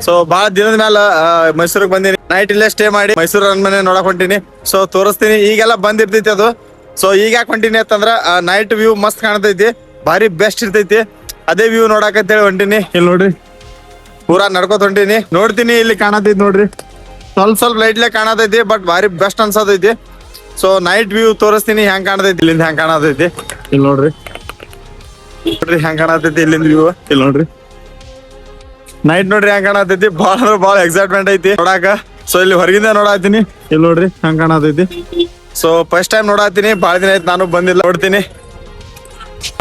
So ಬಾಳ ದಿನದ ಮ್ಯಾಲ ಮೈಸೂರಿಗೆ ಬಂದಿನಿ. ನೈಟ್ ಇಲ್ಲೇ ಸ್ಟೇ ಮಾಡಿ ಮೈಸೂರು ಅರಮನೆ ನೋಡಕ್ ಹೊಂಟಿನಿ. ಸೊ ತೋರಿಸ್ತೀನಿ. ಈಗೆಲ್ಲ ಬಂದಿರ್ತೈತಿ ಅದು. ಸೊ ಈಗ ಯಾಕೆ ಹೊಂಟಿನಿ ಅಂತಂದ್ರ ನೈಟ್ ವ್ಯೂ ಮಸ್ತ್ ಕಾಣ್ತೈತಿ, ಭಾರಿ ಬೆಸ್ಟ್ ಇರ್ತೈತಿ. ಅದೇ ವ್ಯೂ ನೋಡಕಂತೇಳಿ ಹೊಂಟಿನಿ. ಇಲ್ಲಿ ನೋಡ್ರಿ, ಪೂರಾ ನಡ್ಕೋತ ಹೊಂಟಿನಿ. ನೋಡ್ತೀನಿ, ಇಲ್ಲಿ ಕಾಣತೈತಿ ನೋಡ್ರಿ, ಸ್ವಲ್ಪ ಲೈಟ್ಲೆ ಕಾಣತೈತಿ, ಬಟ್ ಭಾರಿ ಬೆಸ್ಟ್ ಅನ್ಸತೈತಿ. ಸೊ ನೈಟ್ ವ್ಯೂ ತೋರಿಸ್ತೀನಿ ಹೆಂಗ್ ಕಾಣತೈತಿ, ಇಲ್ಲಿಂದ ಹೆಂಗ್ ಕಾಣತೈತಿ. ಇಲ್ಲಿ ನೋಡ್ರಿ ಹೆಂಗ್ ಕಾಣತೈತಿ ಇಲ್ಲಿಂದ ವ್ಯೂ. ಇಲ್ಲಿ ನೋಡ್ರಿ ನೈಟ್ ನೋಡ್ರಿ ಹೆಂಗ್ ಕಾಣತೈತಿ. ಭಾಳ ಎಕ್ಸೈಟ್ಮೆಂಟ್ ಐತಿ ನೋಡಾಕ. ಸೊ ಇಲ್ಲಿ ಹೊರಗಿಂದ ನೋಡಾತೀನಿ. ಇಲ್ಲಿ ನೋಡ್ರಿ ಹೆಂಗ್ ಕಾಣತೈತಿ. ಸೊ ಫಸ್ಟ್ ಟೈಮ್ ನೋಡಾತೀನಿ, ಭಾಳ ದಿನ ಐತಿ ನಾನು ಬಂದಿಲ್ಲ. ನೋಡ್ತೀನಿ,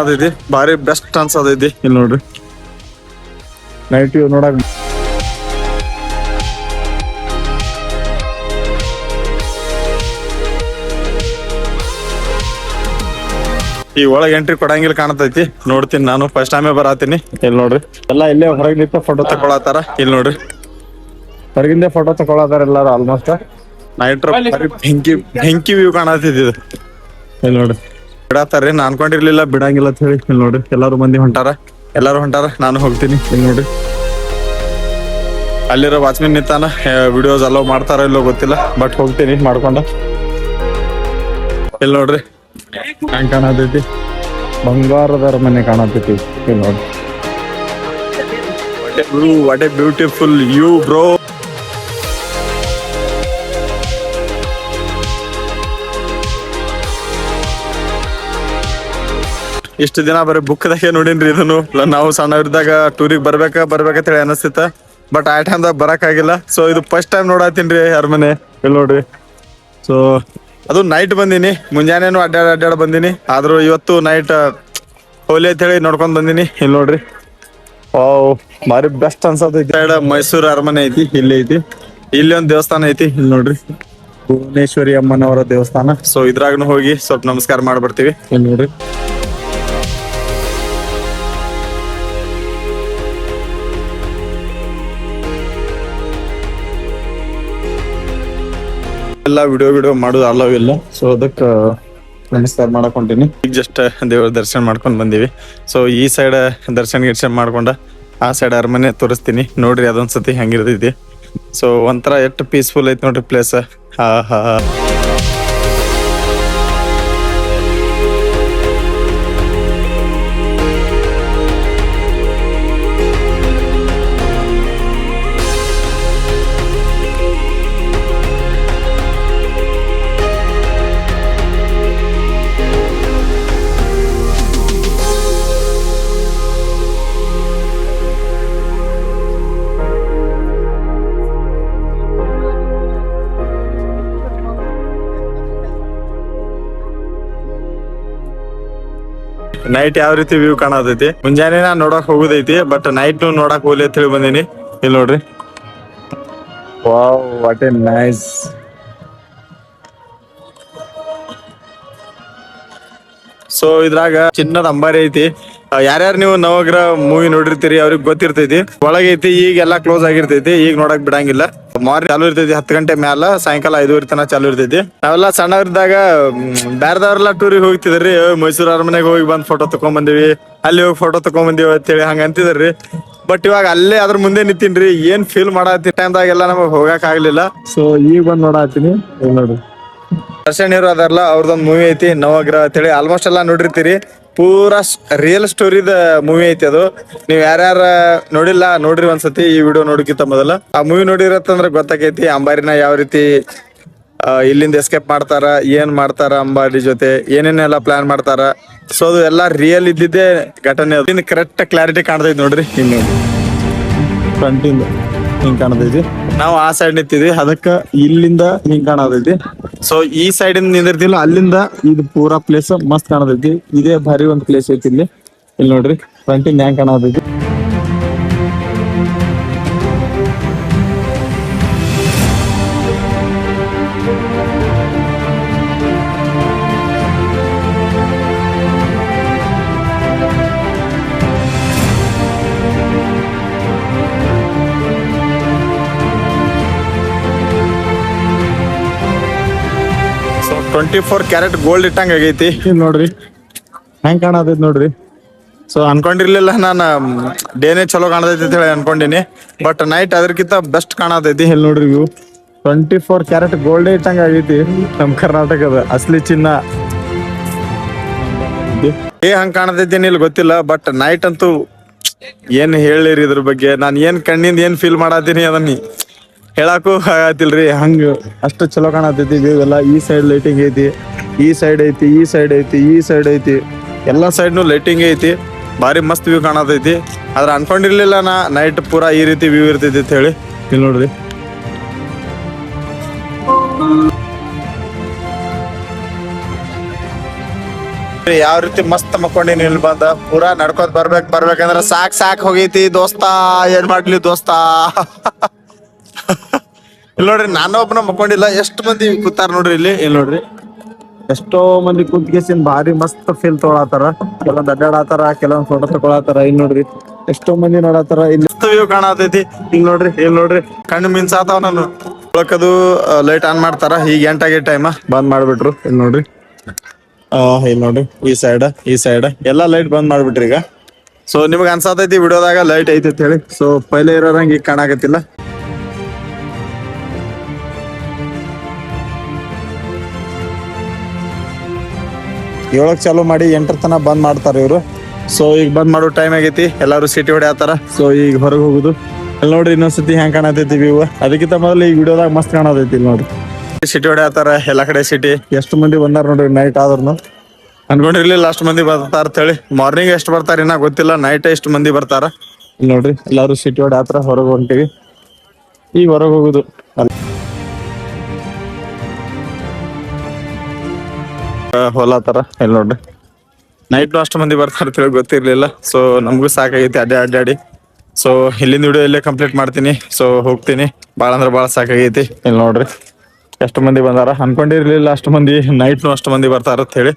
ಅದೈತಿ ಭಾರಿ ಬೆಸ್ಟ್ ಅನ್ಸತೈತಿ. ಇಲ್ಲಿ ನೋಡ್ರಿ ನೈಟ್ ವ್ಯೂ ನೋಡಕ್. ಈ ಒಳಗೆ ಎಂಟ್ರಿ ಕೊಡಂಗಿಲ್ಲ ಕಾಣತೈತಿ. ನೋಡ್ತೀನಿ, ನಾನು ಫಸ್ಟ್ ಟೈಮೇ ಬರತೀನಿ. ಇಲ್ಲಿ ನೋಡ್ರಿ ಎಲ್ಲಾ ಇಲ್ಲೇ ಹೊರಗೆ ನಿಂತ ಫೋಟೋ ತಕೊಳತಾರ. ಇಲ್ಲಿ ನೋಡ್ರಿ ಹೊರಗಿಂದ ಫೋಟೋ ತಕೊಳತಾರ ಎಲ್ಲಾರು ಆಲ್ಮೋಸ್ಟ್. ನೈಟ್ ಬೆಂಕಿ ವ್ಯೂ ಕಾಣತೈತಿ ಇದು. ಇಲ್ಲಿ ನೋಡ್ರಿ ಬಿಡಾತಾರ್ರಿ, ನಾ ಅನ್ಕೊಂಡಿರ್ಲಿಲ್ಲ ಬಿಡಂಗಿಲ್ಲ ಅಂತ ಹೇಳಿ. ಇಲ್ಲಿ ನೋಡ್ರಿ ಎಲ್ಲಾರು ಮಂದಿ ಹೊಂಟಾರ, ನಾನು ಹೋಗ್ತೀನಿ. ಇಲ್ಲಿ ನೋಡ್ರಿ ಅಲ್ಲಿರೋ ವಾಚ್ಮೆನ್ ನಿಂತಾನ. ವಿಡಿಯೋಸ್ ಅಲೋ ಮಾಡ್ತಾರ ಇಲ್ಲೋ ಗೊತ್ತಿಲ್ಲ, ಬಟ್ ಹೋಗ್ತೀನಿ ಮಾಡ್ಕೊಂಡ. ಇಲ್ಲಿ ನೋಡ್ರಿ ಹೆಂಗ್ ಕಾಣತೈತಿ, ಬಂಗಾರದ ಅರಮನೆ ಕಾಣತೈತಿ. ಇಲ್ಲಿ ನೋಡ್ರಿ what A beautiful view bro. ಇಷ್ಟು ದಿನ ಬರೀ ಬುಕ್ದಾಗೆ ನೋಡಿನ್ರಿ ಇದನ್ನು. ನಾವು ಸಣ್ಣವ್ರಿದ್ದಾಗ ಟೂರಿಗೆ ಬರ್ಬೇಕಂತೇಳಿ ಅನಿಸ್ತಿತ್ತ, ಬಟ್ ಆ ಟೈಮ್ದಾಗ ಬರಕ್ ಆಗಿಲ್ಲ. ಸೊ ಇದು ಫಸ್ಟ್ ಟೈಮ್ ನೋಡತ್ತೀನ್ರಿ ಅರಮನೆ. ಇಲ್ಲಿ ನೋಡ್ರಿ. ಸೊ ಅದು ನೈಟ್ ಬಂದಿನಿ, ಮುಂಜಾನೇನು ಅಡ್ಡಾಡ್ ಬಂದಿನಿ. ಆದ್ರೂ ಇವತ್ತು ನೈಟ್ ಹೋಲಿ ಅಂತ ಹೇಳಿ ನೋಡ್ಕೊಂಡ್ ಬಂದಿನಿ. ಇಲ್ಲಿ ನೋಡ್ರಿ ಭಾರಿ ಬೆಸ್ಟ್ ಅನ್ಸತೈತಿ. ಮೈಸೂರು ಅರಮನೆ ಐತಿ, ಇಲ್ಲಿ ಐತಿ. ಇಲ್ಲಿ ಒಂದ್ ದೇವಸ್ಥಾನ ಐತಿ. ಇಲ್ಲಿ ನೋಡ್ರಿ ಭುವನೇಶ್ವರಿ ಅಮ್ಮನವರ ದೇವಸ್ಥಾನ. ಸೊ ಇದ್ರಾಗನು ಹೋಗಿ ಸ್ವಲ್ಪ ನಮಸ್ಕಾರ ಮಾಡ್ಬಿಡ್ತೀವಿ. ಇಲ್ಲಿ ನೋಡ್ರಿ ಎಲ್ಲ ವಿಡಿಯೋ ಮಾಡೋದು ಅಲವ್ ಇಲ್ಲ. ಸೊ ಅದಕ್ಕೆ ನಮಸ್ಕಾರ ಮಾಡಕ್ ಹೊಂಟೀನಿ. ಈಗ ಜಸ್ಟ್ ದೇವ್ರ ದರ್ಶನ ಮಾಡ್ಕೊಂಡ್ ಬಂದೀವಿ. ಸೊ ಈ ಸೈಡ್ ದರ್ಶನ ಮಾಡ್ಕೊಂಡ ಆ ಸೈಡ್ ಅರಮನೆ ತೋರಿಸ್ತೀನಿ ನೋಡ್ರಿ. ಅದೊಂದ್ಸತಿ ಹೆಂಗಿರ್ತೈತಿ. ಸೊ ಒಂಥರ ಎಷ್ಟು ಪೀಸ್ಫುಲ್ ಐತಿ ನೋಡ್ರಿ ಪ್ಲೇಸ್. ಹಾ ನೈಟ್ ಯಾವ ರೀತಿ ವ್ಯೂ ಕಾಣತೈತಿ. ಮುಂಜಾನೆ ನಾ ನೋಡಕ್ ಹೋಗುದೈತಿ, ಬಟ್ ನೈಟ್ ನೋಡಕ್ ಹೋಗ್ಲಿ ಅಂತ ಹೇಳಿ ಬಂದೀನಿ. ಇಲ್ಲಿ ನೋಡ್ರಿ wow what A nice. So ಇದ್ರಾಗ ಚಿನ್ನದ ಅಂಬಾರಿ ಐತಿ. ಯಾರ್ಯಾರು ನೀವು ನವಗ್ರಹ ಮೂವಿ ನೋಡಿರ್ತೀರಿ ಅವ್ರಿಗೆ ಗೊತ್ತಿರ್ತೈತಿ. ಒಳಗೈತಿ, ಈಗ ಎಲ್ಲಾ ಕ್ಲೋಸ್ ಆಗಿರ್ತೈತಿ. ಈಗ ನೋಡಕ್ ಬಿಡಂಗಿಲ್ಲ. ಮಾರ್ನಿಂಗ್ ಚಾಲು ಇರ್ತೈತಿ 10 ಗಂಟೆ ಮ್ಯಾಲ, ಸಾಯಂಕಾಲ 5:30 ತನಕ ಚಾಲು ಇರ್ತೈತಿ. ನಾವೆಲ್ಲ ಸಣ್ಣವ್ರದಾಗ ಬ್ಯಾರ್ದವ್ರೆಲ್ಲ ಟೂರಿಗೆ ಹೋಗ್ತಿದ್ರಿ. ಮೈಸೂರು ಅರಮನೆಗೆ ಹೋಗಿ ಬಂದ್ ಫೋಟೋ ತಕೊಂಡ್ ಬಂದಿವಿ, ಅಲ್ಲಿ ಹೋಗಿ ಫೋಟೋ ತಕೊಂಡ್ ಬಂದಿವಿ ಅಂತೇಳಿ ಹಂಗ ಅಂತಿದ್ರಿ. ಬಟ್ ಇವಾಗ ಅಲ್ಲೇ ಅದ್ರ ಮುಂದೆ ನಿಂತೀನ್ರಿ. ಏನ್ ಫೀಲ್ ಮಾಡತ್ತಿ ಟೈಮ್ದಾಗೆಲ್ಲ ನಮಗ್ ಹೋಗಕ್ ಆಗ್ಲಿಲ್ಲ. ಸೊ ಈಗ ಬಂದ್ ನೋಡತ್ತೀನಿ. ನೋಡ್ರಿ ದರ್ಶನ್ ಇವ್ರು ಅದಾರಲ್ಲ, ಅವ್ರದೊಂದ್ ಮೂವಿ ಐತಿ ನವಗ್ರಹ ಅಂತೇಳಿ. ಆಲ್ಮೋಸ್ಟ್ ಎಲ್ಲಾ ನೋಡಿರ್ತೀರಿ. ಪೂರಾ ರಿಯಲ್ ಸ್ಟೋರಿದ ಮೂವಿ ಐತಿ ಅದು. ನೀವ್ ಯಾರ್ಯಾರ ನೋಡಿಲ್ಲ ನೋಡ್ರಿ ಒಂದ್ಸತಿ, ಈ ವಿಡಿಯೋ ನೋಡಕ್ಕಿಂತ ಮೊದಲ. ಆ ಮೂವಿ ನೋಡಿರತ್ತಂದ್ರ ಗೊತ್ತಾಕೈತಿ ಅಂಬಾರಿನ ಯಾವ ರೀತಿ ಇಲ್ಲಿಂದ ಎಸ್ಕೇಪ್ ಮಾಡ್ತಾರ, ಏನ್ ಮಾಡ್ತಾರ, ಅಂಬಾರಿ ಜೊತೆ ಏನೇನೆಲ್ಲ ಪ್ಲಾನ್ ಮಾಡ್ತಾರ. ಸೊ ಅದು ಎಲ್ಲಾ ರಿಯಲ್ ಇದ್ದಿದ್ದೇ ಘಟನೆ. ಅದು ಕರೆಕ್ಟ್ ಕ್ಲಾರಿಟಿ ಕಾಣ್ತೈತಿ ನೋಡ್ರಿ. ಇನ್ನು ಫ್ರಂಟಿಂದ ಹಿಂಗ್ ಕಾಣತೈತಿ. ನಾವು ಆ ಸೈಡ್ ನಿಂತಿದ್ವಿ, ಅದಕ್ಕ ಇಲ್ಲಿಂದ ಹಿಂಗ್ ಕಾಣತೈತಿ. ಸೊ ಈ ಸೈಡ್ ಇಂದ ನಿಂದಿರ್ತಿಲ್ಲ, ಅಲ್ಲಿಂದ ಇದು ಪೂರಾ ಪ್ಲೇಸ್ ಮಸ್ತ್ ಕಾಣತೈತಿ. ಇದೇ ಭಾರಿ ಒಂದ್ ಪ್ಲೇಸ್ ಐತಿ ಇಲ್ಲಿ. ಇಲ್ಲಿ ನೋಡ್ರಿ ಫ್ರಂಟಿಂದ ಹೆಂಗ್ ಕಾಣತೈತಿ. ಸೊ 24 ಕ್ಯಾರೆಟ್ ಗೋಲ್ಡ್ ಇಟ್ಟಂಗ ಆಗೈತಿ. ನೋಡ್ರಿ ಹೆಂಗ್ ಕಾಣತೈತಿ ನೋಡ್ರಿ. ಸೊ ಅನ್ಕೊಂಡಿರ್ಲಿಲ್ಲ ನಾನು ಡೇನೇ ಚಲೋ ಕಾಣತೈತಿ ಅಂತ ಹೇಳಿ ಅನ್ಕೊಂಡಿನಿ. ಬಟ್ ನೈಟ್ ಅದಕ್ಕಿಂತ ಬೆಸ್ಟ್ ಕಾಣತೈತಿ. ಇಲ್ಲಿ ನೋಡ್ರಿ ವ್ಯೂ 24 ಕ್ಯಾರೆಟ್ ಗೋಲ್ಡ್ ಇಟ್ಟಂಗ ಆಗೈತಿ ನಮ್ ಕರ್ನಾಟಕದ ಅಸಲಿ ಚಿನ್ನ. ಹಂಗ ಕಾಣತೈತಿ ಇಲ್ಲಿ ಗೊತ್ತಿಲ್ಲ. ಬಟ್ ನೈಟ್ ಅಂತೂ ಏನ್ ಹೇಳಿರಿ ಇದ್ರ ಬಗ್ಗೆ. ನಾನು ಏನ್ ಕಣ್ಣಿಂದ ಏನ್ ಫೀಲ್ ಮಾಡತ್ತೀನಿ ಅದನ್ನ ಹೇಳಾಕು ಆಗತಿಲ್ರಿ. ಹಂಗ ಅಷ್ಟು ಚಲೋ ಕಾಣತೈತಿ ವ್ಯೂ ಎಲ್ಲ. ಈ ಸೈಡ್ ಲೈಟಿಂಗ್ ಐತಿ, ಈ ಸೈಡ್ ಐತಿ, ಈ ಸೈಡ್ ಐತಿ, ಈ ಸೈಡ್ ಐತಿ, ಎಲ್ಲಾ ಸೈಡ್ನು ಲೈಟಿಂಗ್ ಐತಿ. ಭಾರಿ ಮಸ್ತ್ ವ್ಯೂ ಕಾಣತೈತಿ. ಆದ್ರೆ ಅನ್ಕೊಂಡಿರ್ಲಿಲ್ಲ ನಾ ನೈಟ್ ಪೂರಾ ಈ ರೀತಿ ವ್ಯೂ ಇರ್ತೈತಿ ಅಂತ ಹೇಳಿ. ಇಲ್ಲಿ ನೋಡ್ರಿ ಯಾವ ರೀತಿ ಮಸ್ತ್ ಮಕ್ಕೊಂಡಿನಿ. ಇಲ್ಲಿ ಬಂದ ಪೂರಾ ನಡ್ಕೋತ್ ಬರ್ಬೇಕಂದ್ರ ಸಾಕ್ ಹೋಗೈತಿ ದೋಸ್ತ. ಏನ್ ಮಾಡ್ಲಿ ದೋಸ್ತ. ಇಲ್ಲಿ ನೋಡ್ರಿ ನಾನು ಒಬ್ಬನ ಮಕ್ಕೊಂಡಿಲ್ಲ. ಎಷ್ಟು ಮಂದಿ ಕೂತಾರ ನೋಡ್ರಿ ಇಲ್ಲಿ. ಇಲ್ಲಿ ನೋಡ್ರಿ ಎಷ್ಟೋ ಮಂದಿ ಕುಂತ್ಕೇಸಿನ್ ಭಾರಿ ಮಸ್ತ್ ಫೀಲ್ ತೊಗೊಳತಾರ. ಕೆಲವೊಂದ್ ಅಡ್ಡಾಡತಾರ, ಕೆಲವೊಂದ್ ಫೋಟೋ ತಗೊಳತಾರ. ಇಲ್ಲಿ ನೋಡ್ರಿ ಎಷ್ಟೋ ಮಂದಿ ನೋಡತಾರ. ಇಲ್ಲಿ ವ್ಯೂ ಕಾಣತೈತಿ. ಇಲ್ಲಿ ನೋಡ್ರಿ ಕಣ್ಣು ಮಿನ್ಸಾತಾವ. ನಾನು ಒಳಕದು ಲೈಟ್ ಆನ್ ಮಾಡ್ತಾರ. ಈಗ ಎಂಟಾಗಿ ಟೈಮ್ ಬಂದ್ ಮಾಡ್ಬಿಟ್ರು. ಇಲ್ಲಿ ನೋಡ್ರಿ ಇಲ್ಲಿ ನೋಡ್ರಿ ಈ ಸೈಡ್ ಎಲ್ಲಾ ಲೈಟ್ ಬಂದ್ ಮಾಡ್ಬಿಟ್ರಿ ಈಗ. ಸೊ ನಿಮಗ್ ಅನ್ಸಾತೈತಿ ವಿಡಿಯೋದಾಗ ಲೈಟ್ ಐತಿ ಅಂತ ಹೇಳಿ. ಸೊ ಪೈಲೆ ಇರೋರಂಗ ಈಗ ಕಾಣಾಕತ್ತಿಲ್ಲ. ಏಳಕ್ ಚಾಲೂ ಮಾಡಿ 8 ತನ ಬಂದ್ ಮಾಡ್ತಾರ ಇವ್ರು. ಸೊ ಈಗ ಬಂದ್ ಮಾಡೋ ಟೈಮ್ ಆಗೈತಿ. ಎಲ್ಲಾರು ಸಿಟಿ ಹೊಡ್ಯಾತಾರ. ಸೊ ಈಗ ಹೊರಗೆ ಹೋಗುದು. ಇಲ್ಲಿ ನೋಡ್ರಿ ಇನ್ನೊಂದ್ಸತಿ ಹೆಂಗ್ ಕಾಣತೈತಿ ವ್ಯೂ. ಅದಕ್ಕಿಂತ ಮೊದಲು ಈ ವಿಡಿಯೋದಾಗ ಮಸ್ತ್ ಕಾಣತೈತಿ. ಇಲ್ಲಿ ನೋಡ್ರಿ ಸಿಟಿ ಹೊಡ್ಯಾತಾರ ಎಲ್ಲಾ ಕಡೆ ಸಿಟಿ. ಎಷ್ಟು ಮಂದಿ ಬಂದಾರ ನೋಡ್ರಿ ನೈಟ್ ಆದ್ರೂ. ಅನ್ಕೊಂಡಿರ್ಲಿಲ್ಲ ಅಷ್ಟು ಮಂದಿ ಬರ್ತಾರ ಅಂತ ಹೇಳಿ. ಮಾರ್ನಿಂಗ್ ಎಷ್ಟು ಬರ್ತಾರ ಇನ್ನ ಗೊತ್ತಿಲ್ಲ. ನೈಟ್ ಎಷ್ಟು ಮಂದಿ ಬರ್ತಾರ. ಇಲ್ಲಿ ನೋಡ್ರಿ ಎಲ್ಲಾರು ಸಿಟಿ ಹೊಡ್ಯಾತಾರ. ಹೊರಗೆ ಹೊಂಟಿವಿ. ಈಗ ಹೊರಗೆ ಹೋಗುದು. ಹೊಲತಾರ. ಇಲ್ಲಿ ನೋಡ್ರಿ ನೈಟ್ ಅಷ್ಟು ಮಂದಿ ಬರ್ತಾರ ಅಂತ ಹೇಳಿ ಗೊತ್ತಿರ್ಲಿಲ್ಲ. ಸೊ ನಮಗೂ ಸಾಕಾಗೈತಿ ಅಡ್ಡಾಡಿ. ಸೊ ಇಲ್ಲಿಂದ ವಿಡಿಯೋ ಇಲ್ಲೇ ಕಂಪ್ಲೀಟ್ ಮಾಡ್ತೀನಿ. ಸೊ ಹೋಗ್ತೀನಿ. ಭಾಳ ಅಂದ್ರೆ ಭಾಳ ಸಾಕಾಗೈತಿ. ಇಲ್ಲಿ ನೋಡ್ರಿ ಎಷ್ಟು ಮಂದಿ ಬಂದಾರ. ಅನ್ಕೊಂಡಿರ್ಲಿಲ್ಲ ಅಷ್ಟು ಮಂದಿ ನೈಟ್ನು ಅಷ್ಟು ಮಂದಿ ಬರ್ತಾರ ಅಂತ ಹೇಳಿ.